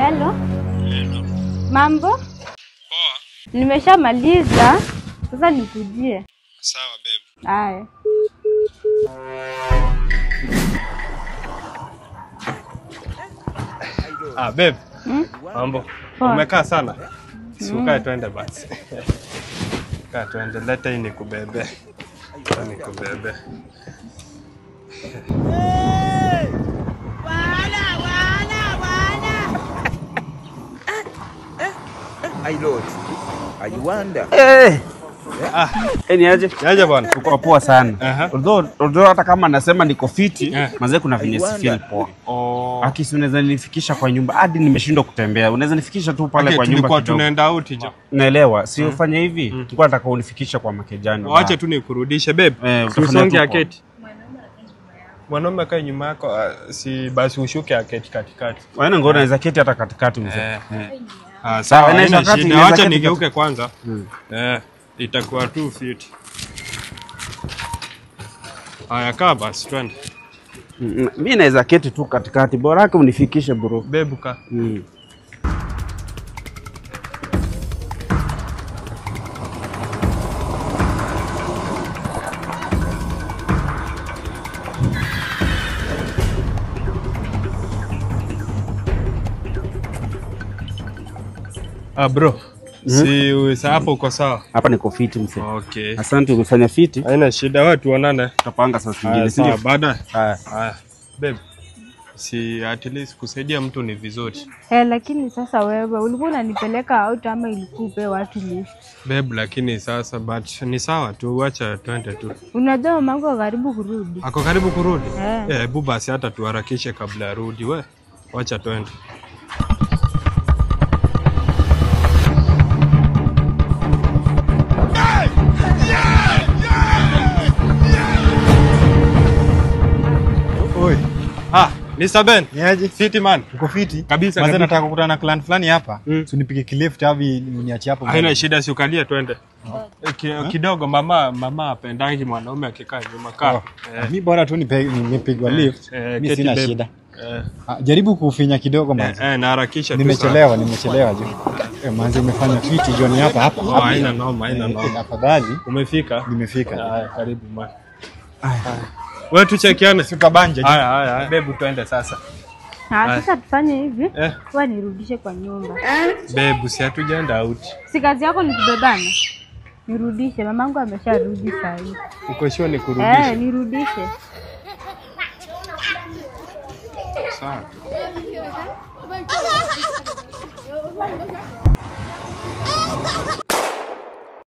Hello. Hello. Mambo? Poa. Nimeshamaliza. Sasa nikujie. Sawa babe. Haya. Babe. Mambo. Umekaa sana? Ukae twende basi. Kaa twende, leta hii nikubebe. Nikubebe. I Lord. I wonder. Ni aje? Aje bwana. Uko poa sana. Although hata kama nasema niko fiti, mazee kuna venye si feel poa. Akisi unaweza nifikisha kwa nyumba hadi nimeshindwa kutembea. Unaweza nifikisha tu pale kwa nyumba kidogo. Tulikuwa tunaenda out hiyo. Naelewa. Si ufanye hivi. Tulikuwa nataka unifikisha kwa makejani. Waache tu nikurudishe babe. Usonge aketi. Mwanaume kae nyuma yako, si basi ushuke aketi katikati. Wewe ngona unaweza keti hata katikati mzee. Sawa, haina shida. Acha nigeuke kwanza. Itakuwa tu fit. Haya kaa basi twende. Mimi naweza keti tu katikati, bora yake unifikishe bro. Bebuka. Bro. Si hapo uko sawa? Hapa niko fiti mzee. Okay. Asante umefanya fiti. Haina shida, wewe tuonane. Tutapanga sasa nyingine. Sawa, baadaye. Haya. Babe. Si at least kusaidia mtu ni vizuri. Lakini sasa wewe ulikuwa unanipeleka out ama ilikupe watu lift? Babe, lakini sasa but ni sawa tu, acha twende tu. Unajua mamangu ako karibu kurudi. Ako karibu kurudi? Hebu basi hata tuharakishe kabla ya rudi we. Acha twende. Oi. Mr. Ben. Niaje? Fiti man. Uko fiti? Kabisa. Mazee nataka kukutana na clan fulani hapa. So nipige kilift hivi uniache hapo. Haina shida, si ukalie twende. Kidogo mama apendangi mwanaume akikaa nyuma kaa. Mimi bora tu nimepigwa lift. Mimi sina shida. Jaribu kufinya kidogo manzi. Naharakisha tu. Nimechelewa juu. Manzi imefanya fiti jioni hapa. Haina noma. Afadhali umefika. Nimefika. Karibu man. Wewe tuchekiane. Sikabanja. Haya. Bebu twende sasa. Sasa tufanye hivi. Kwa nirudishe kwa nyumba. Bebu si hatujaenda out. Si kazi yako ni kubebana. Nirudishe, mamangu amesharudi sasa hivi. Uko sure ni kurudisha? Nirudishe. Sawa.